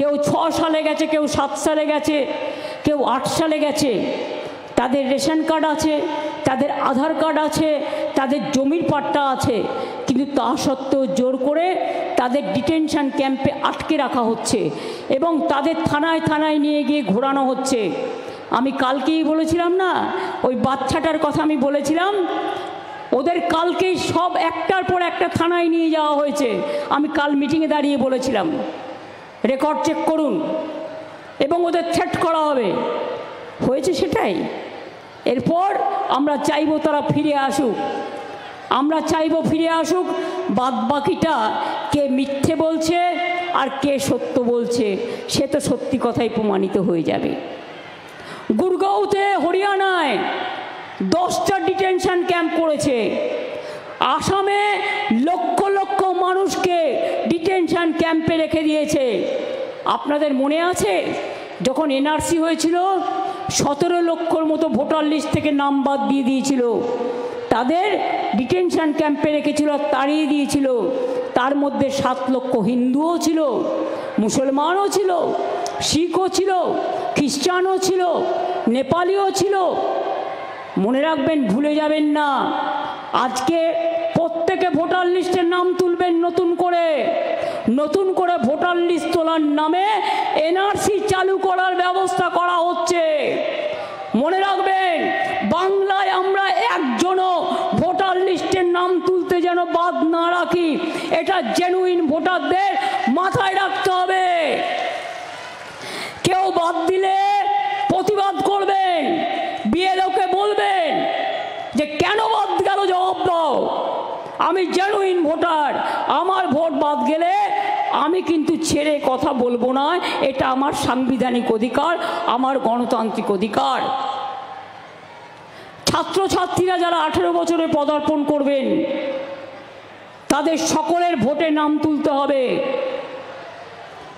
কেউ 6 সালে গেছে, কেউ 7 সালে গেছে, কেউ 8 সালে গেছে। তাদের রেশন কার্ড আছে, তাদের আধার কার্ড আছে, তাদের জমির পাট্টা আছে, কিন্তু তা সত্ত্বেও জোর করে তাদের ডিটেনশন ক্যাম্পে আটকে রাখা হচ্ছে এবং তাদের থানায় থানায় নিয়ে গিয়ে ঘোরানো হচ্ছে। আমি কালকেই বলেছিলাম না, ওই বাচ্চাটার কথা আমি বলেছিলাম, ওদের কালকেই সব একটার পর একটা থানায় নিয়ে যাওয়া হয়েছে। আমি কাল মিটিংয়ে দাঁড়িয়ে বলেছিলাম, রেকর্ড চেক করুন, এবং ওদের থ্রেট করা হবে। হয়েছে সেটাই। এরপর আমরা চাইবো তারা ফিরে আসুক, আমরা চাইবো ফিরে আসুক। বাদ বাকিটা কে মিথ্যে বলছে আর কে সত্য বলছে সে তো সত্যি কথাই প্রমাণিত হয়ে যাবে। গুরগাঁওতে, হরিয়ানায় 10টা ডিটেনশন ক্যাম্প করেছে। আসামে লক্ষ লক্ষ মানুষকে ডিটেনশন ক্যাম্পে রেখে দিয়েছে। আপনাদের মনে আছে যখন এনআরসি হয়েছিল 17 লক্ষর মতো ভোটার লিস্ট থেকে নাম বাদ দিয়ে দিয়েছিল, তাদের ডিটেনশন ক্যাম্পে রেখেছিল, তাড়িয়ে দিয়েছিল। তার মধ্যে 7 লক্ষ হিন্দুও ছিল, মুসলমানও ছিল, শিখও ছিল, খ্রিস্টানও ছিল, নেপালিও ছিল। মনে রাখবেন, ভুলে যাবেন না। আজকে প্রত্যেকে ভোটার লিস্টের নাম তুলবেন নতুন করে। নতুন করে ভোটার লিস্ট তোলার নামে এনআরসি চালু করার ব্যবস্থা করা হচ্ছে। মনে রাখবেন, বাংলায় আমরা একজনও ভোটার লিস্টের নাম তুলতে যেন বাদ না রাখি, এটা জেনুইন ভোটারদের মাথায় রাখতে হবে। কেউ বাদ দিলে প্রতিবাদ করবেন, বিএলওকে বলবেন যে কেন বাদ গেল, জবাব দাও। আমি জেনুইন ভোটার, আমার ভোট বাদ গেলে আমি কিন্তু ছেড়ে কথা বলবো না। এটা আমার সাংবিধানিক অধিকার, আমার গণতান্ত্রিক অধিকার। ছাত্রছাত্রীরা যারা 18 বছরে পদার্পণ করবেন তাদের সকলের ভোটে নাম তুলতে হবে,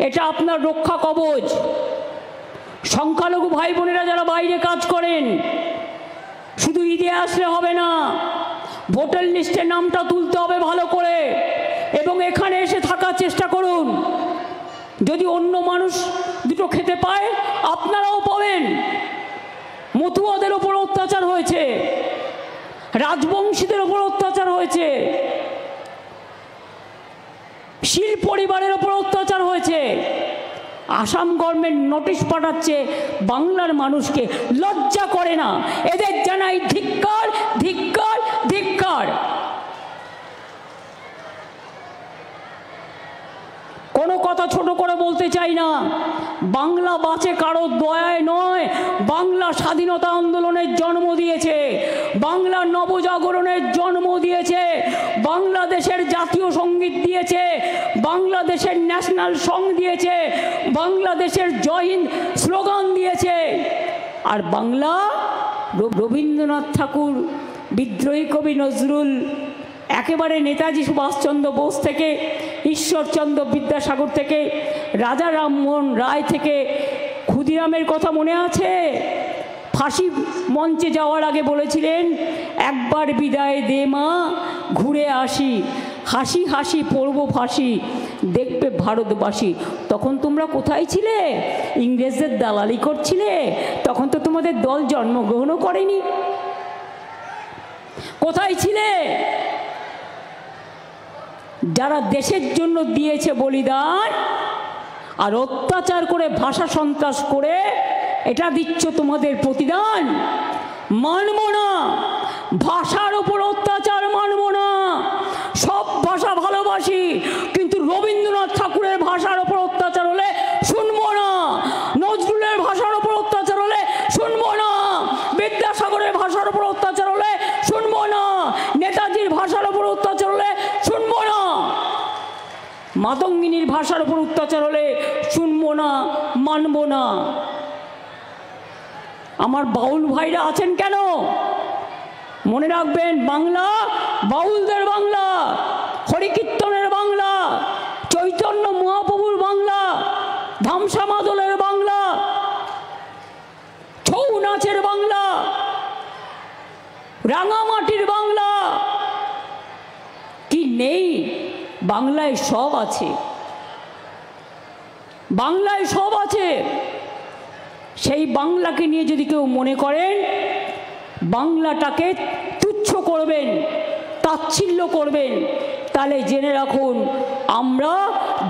এটা আপনার রক্ষা কবচ। সংখ্যালঘু ভাই বোনেরা যারা বাইরে কাজ করেন, শুধু ঈদে আসলে হবে না, ভোটার লিস্টে নামটা তুলতে হবে ভালো করে, এবং এখানে এসে থাকার চেষ্টা করুন। যদি অন্য মানুষ দুটো খেতে পায়, আপনারাও পাবেন। মতুয়াদের ওপর অত্যাচার হয়েছে, রাজবংশীদের ওপর অত্যাচার হয়েছে, শীল পরিবারের ওপর অত্যাচার হয়েছে। আসাম গভর্নমেন্ট নোটিশ পাঠাচ্ছে বাংলার মানুষকে, লজ্জা করে না? এদের জানাই ধিক্কার, ধিক্কার, ধিক্কার। কোনো কথা ছোট করে বলতে চাই না। বাংলা বাঁচে কারো দয়ায় নয়, বাংলা স্বাধীনতা আন্দোলনের জন্ম দিয়েছে, বাংলা নবজাগরণের জন্ম দিয়েছে, বাংলাদেশের জাতীয় সঙ্গীত দিয়েছে, বাংলাদেশের ন্যাশনাল সং দিয়েছে, বাংলাদেশের জয় হিন্দ স্লোগান দিয়েছে। আর বাংলা রবীন্দ্রনাথ ঠাকুর, বিদ্রোহী কবি নজরুল, একেবারে নেতাজি সুভাষচন্দ্র বোস থেকে, ঈশ্বরচন্দ্র বিদ্যাসাগর থেকে, রাজা রামমোহন রায় থেকে, ক্ষুদিরামের কথা মনে আছে? ফাঁসি মঞ্চে যাওয়ার আগে বলেছিলেন, একবার বিদায় দে মা, ঘুরে আসি, হাসি হাসি পড়ব ফাঁসি, দেখবে ভারতবাসী। তখন তোমরা কোথায় ছিলে? ইংরেজদের দালালি করছিলে? তখন তো তোমাদের দল জন্মগ্রহণও করেনি। কোথায় ছিলে? যারা দেশের জন্য দিয়েছে বলিদান, আর অত্যাচার করে, ভাষা সন্ত্রাস করে এটা দিচ্ছ তোমাদের প্রতিদান। মানব না, ভাষার উপর অত্যাচার মানব না। সব ভাষা ভালোবাসি, কিন্তু রবীন্দ্রনাথ ঠাকুরের ভাষার উপর অত্যাচার হলে শুনবো না, নজরুলের ভাষার উপর অত্যাচার হলে শুনবো না, বিদ্যাসাগরের ভাষার উপর অত্যাচার হলে শুনবো না, নেতাজির ভাষার উপর অত্যাচার হলে শুনবো না, মাতঙ্গিনীর ভাষার উপর অত্যাচার হলে শুনবো না, মানব না। আমার বাউল ভাইরা আছেন কেন? মনে রাখবেন, বাংলা বাউলদের বাংলা, হরিকীর্তনের বাংলা, চৈতন্য মহাপ্রভুর বাংলা, ধামসা মাদলের বাংলা, ছৌ নাচের বাংলা, রাঙামাটির বাংলা। কি নেই? বাংলায় সব আছে। বাংলায় সব আছে। সেই বাংলাকে নিয়ে যদি কেউ মনে করেন বাংলাটাকে তুচ্ছ করবেন, তাচ্ছিল্য করবেন, তাহলে জেনে রাখুন আমরা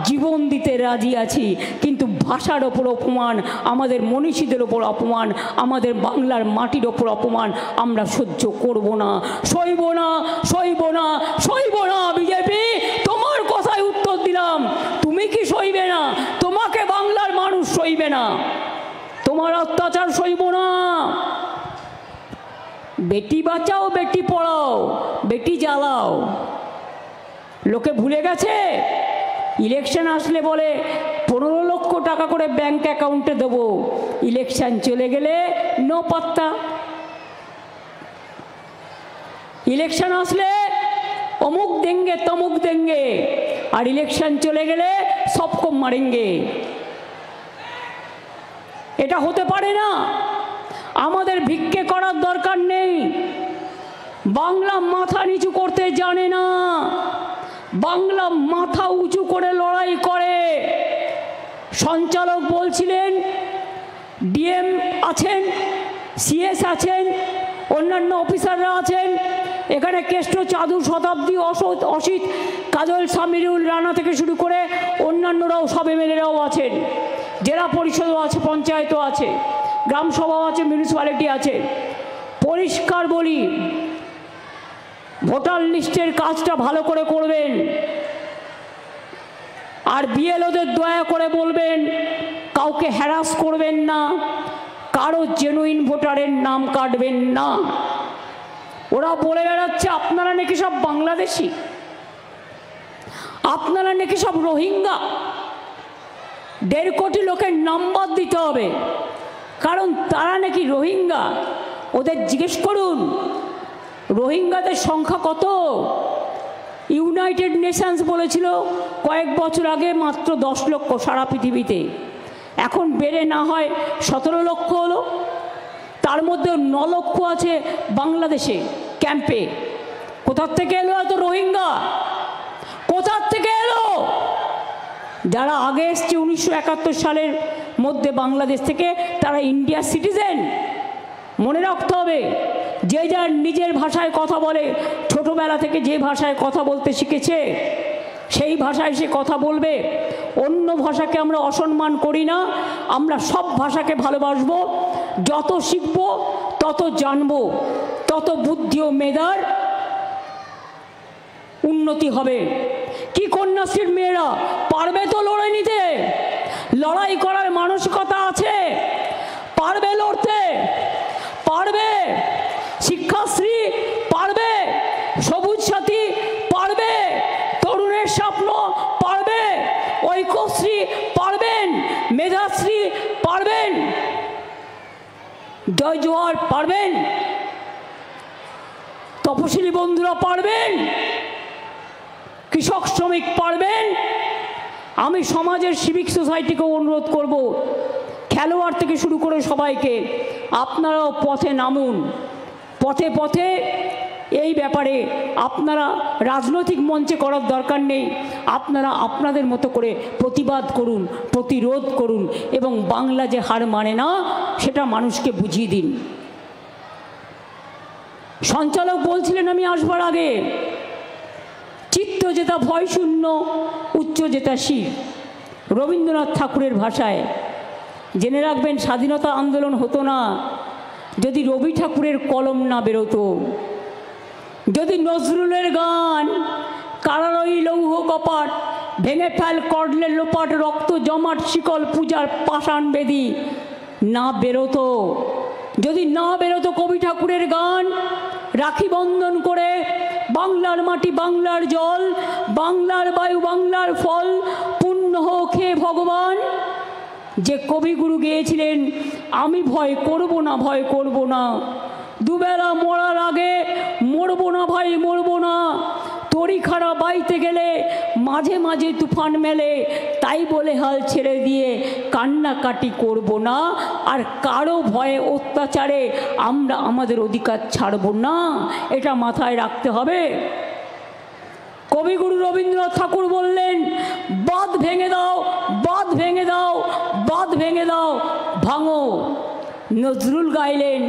জীবন দিতে রাজি আছি, কিন্তু ভাষার ওপর অপমান, আমাদের মনীষীদের ওপর অপমান, আমাদের বাংলার মাটির ওপর অপমান আমরা সহ্য করব না, সইব না, সইব না, সইব না। বিজেপি, তোমার কথায় উত্তর দিলাম, তুমি কি সইবে না? তোমাকে বাংলার মানুষ সইবে না, তোমার অত্যাচার সইব না। বেটি বাঁচাও, বেটি পড়াও, বেটি জ্বালাও। লোকে ভুলে গেছে, ইলেকশন আসলে বলে 15 লক্ষ টাকা করে ব্যাংক অ্যাকাউন্টে দেবো, ইলেকশন চলে গেলে নো পাত্তা। ইলেকশন আসলে অমুক দেंगे তমুক দেंगे, আর ইলেকশন চলে গেলে সবকো মারেंगे। এটা হতে পারে না। আমাদের ভিক্ষে করার দরকার নেই। বাংলা মাথা নিচু করতে জানে না, বাংলা মাথা উঁচু করে লড়াই করে। সঞ্চালক বলছিলেন ডিএম আছেন, সিএস আছেন, অন্যান্য অফিসাররা আছেন, এখানে কেষ্ট, চাদু, শতাব্দী, অসিত, কাজল, সামিরুল, রানা থেকে শুরু করে অন্যান্যরাও, সব এমএলএরাও আছেন, জেলা পরিষদও আছে, পঞ্চায়েতও আছে, গ্রাম সভাও আছে, মিউনিসিপ্যালিটি আছে। পরিষ্কার বলি, ভোটার লিস্টের কাজটা ভালো করে করবেন, আর বিএলওদের দয়া করে বলবেন কাউকে হ্যারাস করবেন না, কারো জেনুইন ভোটারের নাম কাটবেন না। ওরা বলে বেড়াচ্ছে আপনারা নাকি সব বাংলাদেশি, আপনারা নাকি সব রোহিঙ্গা। 1.5 কোটি লোকের নাম্বার দিতে হবে, কারণ তারা নাকি রোহিঙ্গা। ওদের জিজ্ঞেস করুন রোহিঙ্গাদের সংখ্যা কত। ইউনাইটেড নেশনস বলেছিল কয়েক বছর আগে মাত্র 10 লক্ষ সারা পৃথিবীতে, এখন বেড়ে না হয় 17 লক্ষ হলো। তার মধ্যে 9 লক্ষ আছে বাংলাদেশে ক্যাম্পে। কোথার থেকে এলো এত রোহিঙ্গা? কোথার থেকে এলো? যারা আগে এসছে 1971 সালের মধ্যে বাংলাদেশ থেকে, তারা ইন্ডিয়ার সিটিজেন। মনে রাখতে হবে, যে যার নিজের ভাষায় কথা বলে, ছোটবেলা থেকে যে ভাষায় কথা বলতে শিখেছে সেই ভাষায় সে কথা বলবে। অন্য ভাষাকে আমরা অসম্মান করি না, আমরা সব ভাষাকে ভালোবাসবো। যত শিখব তত জানবো, তত বুদ্ধি ও মেধার উন্নতি হবে। কি কন্যাশ্রীর মেয়েরা পারবে তো লড়াই নিতে? লড়াই করার মানসিকতা আছে, পারবে লড়তে, পারবে। শিক্ষাশ্রী পারবে, সবুজ সাথী পারবে, তরুণের স্বপ্ন পারবে, ঐক্যশ্রী পারবেন, মেধাশ্রী পারবেন, জয় জোয়ার পারবেন, তপশিলি বন্ধুরা পারবেন, কৃষক শ্রমিক পারবেন। আমি সমাজের সিভিক সোসাইটিকেও অনুরোধ করব, খেলোয়াড় থেকে শুরু করে সবাইকে, আপনারাও পথে নামুন। পথে পথে এই ব্যাপারে আপনারা রাজনৈতিক মঞ্চে করার দরকার নেই, আপনারা আপনাদের মতো করে প্রতিবাদ করুন, প্রতিরোধ করুন, এবং বাংলা যে হার মানে না সেটা মানুষকে বুঝিয়ে দিন। সঞ্চালক বলছিলেন আমি আসবার আগে, চিত্ত যেতা ভয় শূন্য, উচ্চ যেতা শির, রবীন্দ্রনাথ ঠাকুরের ভাষায়। জেনে রাখবেন, স্বাধীনতা আন্দোলন হতো না যদি রবি ঠাকুরের কলম না বেরোতো, যদি নজরুলের গান কারারই লৌহ কপাট, ভেঙে ফেল করলের লোপাট, রক্ত জমাট শিকল পূজার পাষাণ বেদি না বেরোতো, যদি না বেরোতো কবি ঠাকুরের গান, রাখি বন্ধন করে বাংলার মাটি বাংলার জল, বাংলার বায়ু বাংলার ফল, পুণ্য হোক হে ভগবান। যে কবিগুরু গেয়েছিলেন আমি ভয় করব না, ভয় করব না, দুবেলা মরার আগে মরবো না ভাই, মরবো না, তরিখানা বাইতে গেলে মাঝে মাঝে তুফান মেলে, তাই বলে হাল ছেড়ে দিয়ে কান্নাকাটি করব না, আর কারো ভয়ে অত্যাচারে আমরা আমাদের অধিকার ছাড়ব না, এটা মাথায় রাখতে হবে। কবিগুরু রবীন্দ্রনাথ ঠাকুর বললেন, বাঁধ ভেঙে দাও, বাঁধ ভেঙে দাও, বাঁধ ভেঙে দাও, ভাঙো। নজরুল গাইলেন,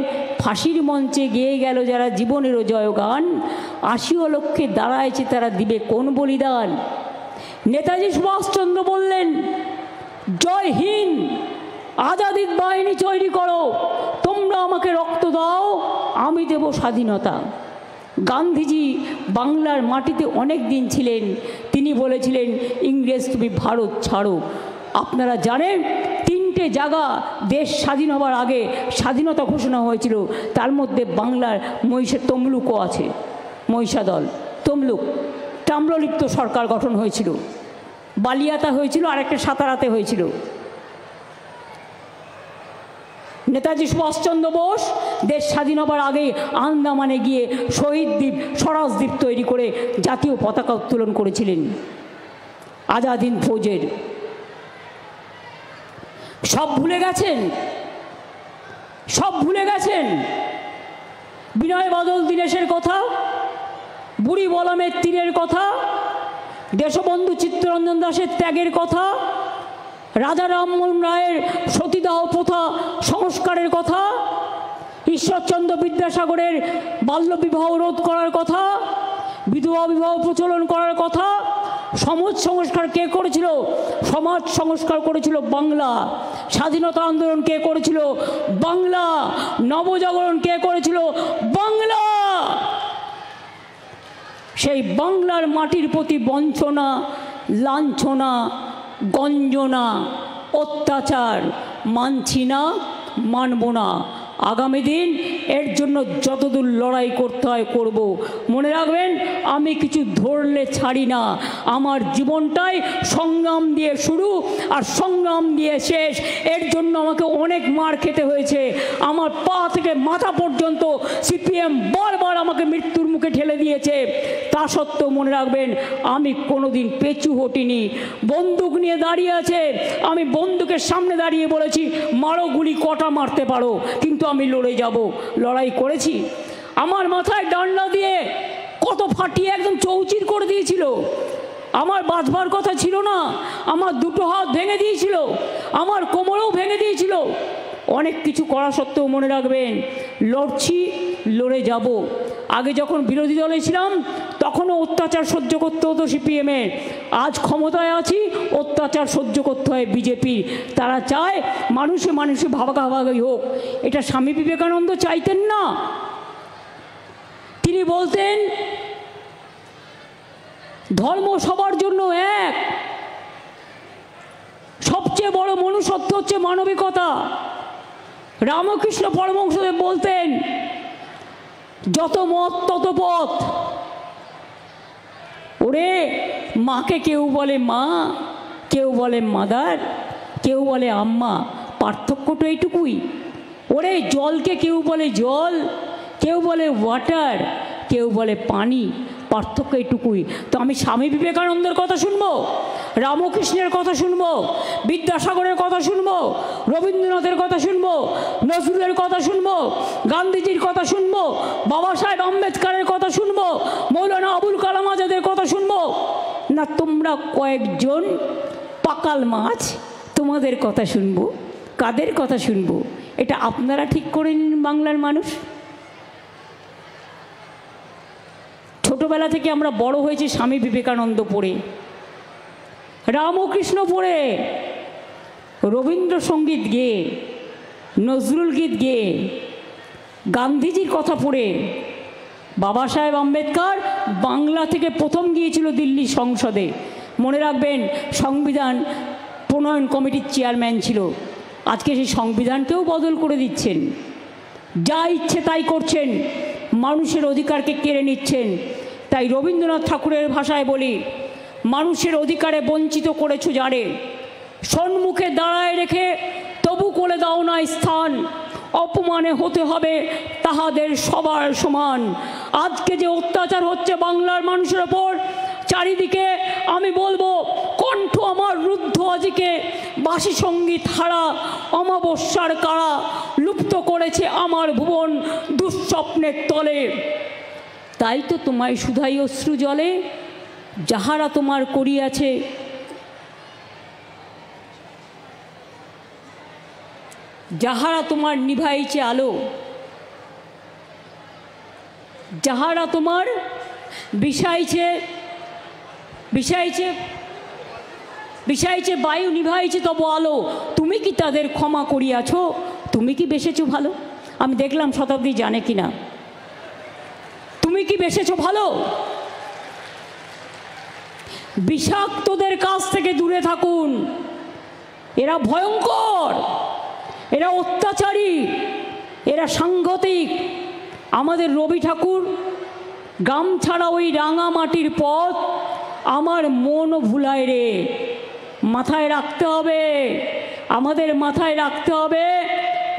ফাঁসির মঞ্চে গেয়ে গেল যারা জীবনেরও জয়গান, আশিও লক্ষ্যে দাঁড়াইছে তারা দিবে কোন বলিদান। নেতাজি সুভাষচন্দ্র বললেন, জয় হিন্দ, আজাদির বাহিনী তৈরি করো, তোমরা আমাকে রক্ত দাও, আমি দেব স্বাধীনতা। গান্ধীজি বাংলার মাটিতে অনেক দিন ছিলেন, তিনি বলেছিলেন, ইংরেজ তুমি ভারত ছাড়ো। আপনারা জানেন 3টে জায়গা দেশ স্বাধীন হবার আগে স্বাধীনতা ঘোষণা হয়েছিল, তার মধ্যে বাংলার তমলুকও আছে, মহিষাদল, তমলুক, তাম্রলিপ্ত সরকার গঠন হয়েছিল, বালিয়াতা হয়েছিল, আরেকটা সাতারাতে হয়েছিল। নেতাজি সুভাষচন্দ্র বোস দেশ স্বাধীন হবার আগে আন্দামানে গিয়ে শহীদ দ্বীপ, স্বরাজ দ্বীপ তৈরি করে জাতীয় পতাকা উত্তোলন করেছিলেন আজাদ হিন্দ ফৌজের। সব ভুলে গেছেন, সব ভুলে গেছেন। বিনয় বাদল দীনেশের কথা, বুড়ি বলরামের তীরের কথা, দেশবন্ধু চিত্তরঞ্জন দাসের ত্যাগের কথা, রাজা রামমোহন রায়ের সতীদাহ প্রথা সংস্কারের কথা, ঈশ্বরচন্দ্র বিদ্যাসাগরের বাল্যবিবাহ রোধ করার কথা, বিধবা বিবাহ প্রচলন করার কথা। সমাজ সংস্কার কে করেছিল? সমাজ সংস্কার করেছিল বাংলা। স্বাধীনতা আন্দোলন কে করেছিল? বাংলা। নবজাগরণ কে করেছিল? বাংলা। সেই বাংলার মাটির প্রতি বঞ্চনা, লাঞ্ছনা, গঞ্জনা, অত্যাচার মানছি না, মানব না। আগামী দিন এর জন্য যতদূর লড়াই করতে হয় করব। মনে রাখবেন, আমি কিছু ধরলে ছাড়ি না। আমার জীবনটাই সংগ্রাম দিয়ে শুরু আর সংগ্রাম দিয়ে শেষ। এর জন্য আমাকে অনেক মার খেতে হয়েছে। আমার পা থেকে মাথা পর্যন্ত সিপিএম বারবার আমাকে মৃত্যুর মুখে ঠেলে দিয়েছে। তা সত্ত্বেও মনে রাখবেন, আমি কোনোদিন পেছু হটিনি। বন্দুক নিয়ে দাঁড়িয়ে আছে, আমি বন্দুকের সামনে দাঁড়িয়ে বলেছি, মারো গুলি, কটা মারতে পারো, কিন্তু আমি লড়ে যাব। লড়াই করেছি। আমার মাথায় ডান্ডা দিয়ে কত ফাটিয়ে একদম চৌচির করে দিয়েছিল। আমার বাঁচবার কথা ছিল না, আমার দুটো হাত ভেঙে দিয়েছিল, আমার কোমরেও ভেঙে দিয়েছিল। অনেক কিছু করা সত্ত্বেও মনে রাখবেন, লড়ছি, লড়ে যাব। আগে যখন বিরোধী দলে ছিলাম তখনও অত্যাচার সহ্য করতে হতো সিপিএমের। আজ ক্ষমতায় আছি, অত্যাচার সহ্য করতে হয় বিজেপি। তারা চায় মানুষে মানুষে ভাগাভাগি হোক। এটা স্বামী বিবেকানন্দ চাইতেন না। তিনি বলতেন, ধর্ম সবার জন্য এক। সবচেয়ে বড় মনুষ্যত্ব হচ্ছে মানবিকতা। রামকৃষ্ণ পরমহংসদেব বলতেন, যত মত তত পথ। ওরে, মাকে কেউ বলে মা, কেউ বলে মাদার, কেউ বলে আম্মা, পার্থক্যটা এইটুকুই। ওরে, জলকে কেউ বলে জল, কেউ বলে ওয়াটার, কেউ বলে পানি, পার্থক্য এইটুকুই। তো আমি স্বামী বিবেকানন্দের কথা শুনবো, রামকৃষ্ণের কথা শুনবো, বিদ্যাসাগরের কথা শুনবো, রবীন্দ্রনাথের কথা শুনবো, নজরুলের কথা শুনবো, গান্ধীজির কথা শুনবো, বাবা সাহেব আম্বেদকরের কথা শুনবো, মৌলানা আবুল কালাম আজাদের কথা শুনবো, না তোমরা কয়েকজন পাকাল মাছ তোমাদের কথা শুনবো? কাদের কথা শুনবো? এটা আপনারা ঠিক করে নিন। বাংলার মানুষ, ছোটবেলা থেকে আমরা বড় হয়েছি স্বামী বিবেকানন্দ পড়ে, রামকৃষ্ণ পড়ে, রবীন্দ্রসঙ্গীত গেয়ে, নজরুল গীত গেয়ে, গান্ধীজির কথা পড়ে। বাবা সাহেব আম্বেদকর বাংলা থেকে প্রথম গিয়েছিল দিল্লি সংসদে। মনে রাখবেন, সংবিধান প্রণয়ন কমিটির চেয়ারম্যান ছিল। আজকে সেই সংবিধানকেও বদল করে দিচ্ছেন, যা ইচ্ছে তাই করছেন, মানুষের অধিকারকে কেড়ে নিচ্ছেন। তাই রবীন্দ্রনাথ ঠাকুরের ভাষায় বলি, মানুষের অধিকারে বঞ্চিত করেছো যারে, সম্মুখে দাঁড়ায় রেখে তবু করে দাও না স্থান, অপমানে হতে হবে তাহাদের সবার সমান। আজকে যে অত্যাচার হচ্ছে বাংলার মানুষের ওপর চারিদিকে, আমি বলবো, কণ্ঠ আমার রুদ্ধ আজকে, বাসি সঙ্গীত হারা অমাবস্যার কারা, লুপ্ত করেছে আমার ভুবন দুঃস্বপ্নের তলে। তাই তো তোমায় শুধাই অশ্রু জলে, যাহারা তোমার করিয়াছে যাহারা তোমার নিভাইছে আলো, যাহারা তোমার বিষাইছে বিষাইছে বিষাইছে বায়ু নিভাইছে তব আলো, তুমি কি তাদের ক্ষমা করিয়াছ? তুমি কি বেসেছো ভালো? আমি দেখলাম শতাব্দী জানে কিনা। তুমি কি বেসেছো ভালো? বিষাক্তদের কাছ থেকে দূরে থাকুন। এরা ভয়ঙ্কর, এরা অত্যাচারী, এরা সাংঘাতিক। আমাদের রবি ঠাকুর গ্রাম ছাড়া ওই রাঙা মাটির পথ আমার মনও ভুলায় রে। মাথায় রাখতে হবে, আমাদের মাথায় রাখতে হবে,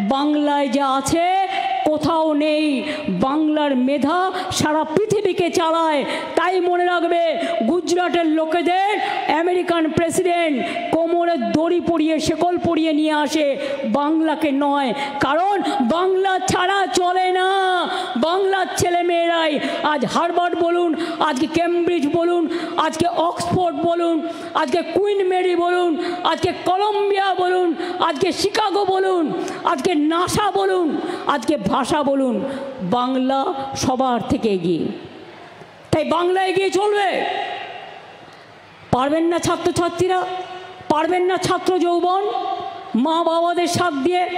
বাংলায় যা আছে কোথাও নেই। বাংলার মেধা সারা পৃথিবীকে চালায়। তাই মনে রাখবে, গুজরাটের লোকেদের আমেরিকান প্রেসিডেন্ট কোমরে দড়ি পরিয়ে শেকল পরিয়ে নিয়ে আসে, বাংলাকে নয়। কারণ বাংলা ছাড়া চলে না। বাংলার ছেলেমেয়েরাই আজ হার্ভার্ড বলুন, আজকে কেমব্রিজ বলুন, আজকে অক্সফোর্ড বলুন, আজকে কুইন মেরি বলুন, আজকে কলম্বিয়া বলুন, আজকে শিকাগো বলুন, আজকে নাসা বলুন, আজকে ভাষা বলুন, বাংলা সবার থেকে এগিয়ে। তাই বাংলা এগিয়ে চলবে। পারবেন না ছাত্রছাত্রীরা, পারবেন না ছাত্র যৌবন, মা বাবাদের সাথ দিয়ে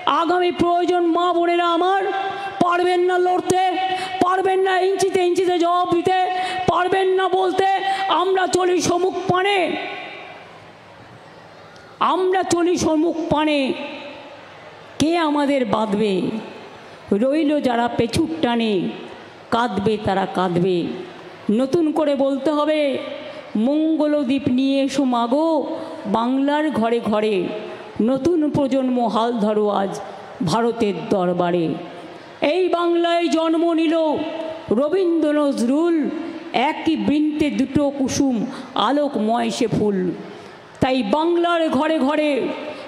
আগামী প্রয়োজন মা বোনেরা আমার, পারবেন না লড়তে, পারবেন না ইঞ্চিতে ইঞ্চিতে জবাব দিতে, পারবেন না বলতে আমরা চলি সম্মুখ পানে, আমরা চলি সম্মুখ পানে, কে আমাদের বাঁধবে? রইল যারা পেছুর টানে, কাঁদবে তারা কাঁদবে। নতুন করে বলতে হবে, মঙ্গলদ্বীপ নিয়ে এসো মাগো বাংলার ঘরে ঘরে, নতুন প্রজন্ম হাল ধরো আজ ভারতের দরবারে। এই বাংলায় জন্ম নিল রবীন্দ্র নজরুল, একই বৃন্তে দুটো কুসুম আলোকময় সে ফুল। তাই বাংলার ঘরে ঘরে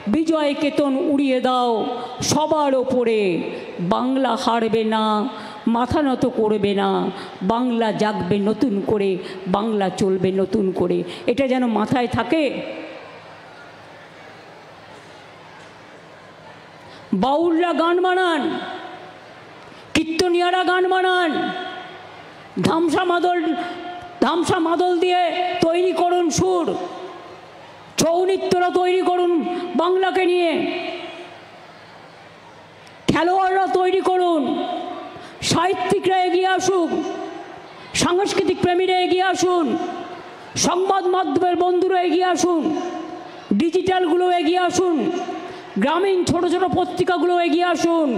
বিজয় কেতন উড়িয়ে দাও সবার ওপরে। বাংলা হারবে না, মাথা নত করবে না, বাংলা জাগবে নতুন করে, বাংলা চলবে নতুন করে। এটা যেন মাথায় থাকে। বাউলরা গান বানান, কীর্তনিয়ারা গান বানান, ধামসা মাদল দিয়ে তৈরি করুন সুর, ছৌ-নৃত্যরা তৈরি করুন বাংলাকে নিয়ে, খেলোয়াড়রা তৈরি করুন, সাহিত্যিকরা এগিয়ে আসুন, সাংস্কৃতিক প্রেমীরা এগিয়ে আসুন, সংবাদ মাধ্যমের বন্ধুরা এগিয়ে আসুন, ডিজিটালগুলো এগিয়ে আসুন, গ্রামীণ ছোট ছোট পত্রিকাগুলো এগিয়ে আসুন।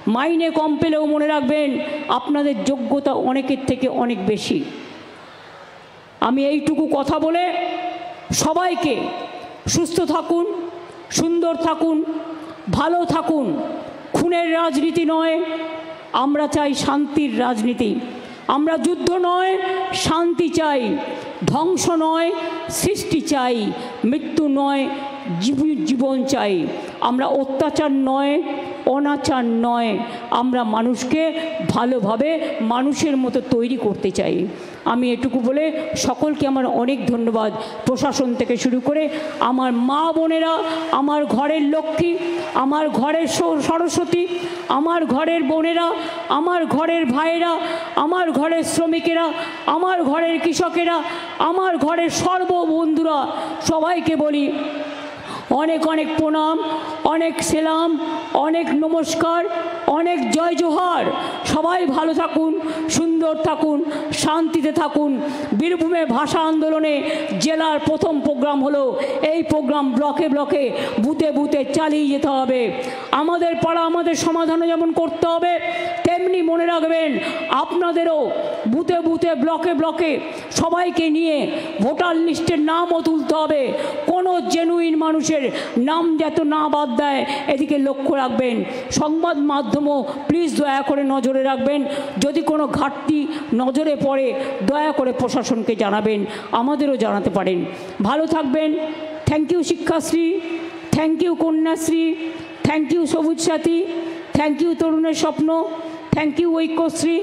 মাইনে কম পেলেও মনে রাখবেন আপনাদের যোগ্যতা অনেকের থেকে অনেক বেশি। আমি এইটুকু কথা বলে সবাইকে সুস্থ থাকুন, সুন্দর থাকুন, ভালো থাকুন। খুনের রাজনীতি নয়, আমরা চাই শান্তির রাজনীতি। আমরা যুদ্ধ নয়, শান্তি চাই। ধ্বংস নয়, সৃষ্টি চাই। মৃত্যু নয়, জীবন চাই। আমরা অত্যাচার নয়, অনাচার নয়, আমরা মানুষকে ভালোভাবে মানুষের মতো তৈরি করতে চাই। আমি এটুকু বলে সকলকে আমার অনেক ধন্যবাদ। প্রশাসন থেকে শুরু করে আমার মা বোনেরা, আমার ঘরের লক্ষ্মী, আমার ঘরের সরস্বতী, আমার ঘরের বোনেরা, আমার ঘরের ভাইয়েরা, আমার ঘরের শ্রমিকেরা, আমার ঘরের কৃষকেরা, আমার ঘরের সর্ববন্ধুরা, সবাইকে বলি অনেক অনেক প্রণাম, অনেক সেলাম, অনেক নমস্কার, অনেক জয় জোহার। সবাই ভালো থাকুন, সুন্দর থাকুন, শান্তিতে থাকুন। বীরভূমে ভাষা আন্দোলনে জেলার প্রথম প্রোগ্রাম হলো, এই প্রোগ্রাম ব্লকে ব্লকে বুথে বুথে চালিয়ে যেতে হবে। আমাদের পাড়া আমাদের সমাধানও যেমন করতে হবে, তেমনি মনে রাখবেন আপনাদেরও বুথে বুথে ব্লকে ব্লকে সবাইকে নিয়ে ভোটার লিস্টের নামও তুলতে হবে। কোনো জেনুইন মানুষের নাম যাতে না বাদ দেয় এদিকে লক্ষ্য রাখবেন। সংবাদ মাধ্যমও প্লিজ দয়া করে নজরে রাখবেন। যদি কোনো ঘাটতি নজরে পড়ে দয়া করে প্রশাসনকে জানাবেন, আমাদেরও জানাতে পারেন। ভালো থাকবেন। Thank you Shikshashree, thank you Kanyashree, thank you Sabuj Sathi, thank you তরুণের স্বপ্ন, thank you Aikyashree,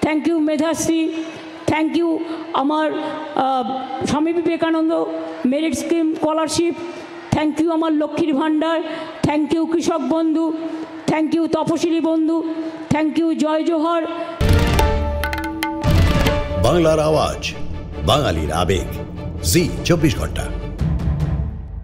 thank you Medhashree, thank you আমার Swami Vivekananda merit scheme scholarship, thank you আমার লক্ষ্মীর ভাণ্ডার, থ্যাংক ইউ কৃষক বন্ধু, থ্যাংক ইউ তপশিলি বন্ধু, থ্যাংক ইউ জয় জোহর। বাংলার আওয়াজ, বাঙালির আবেগ, জি 24 ঘন্টা।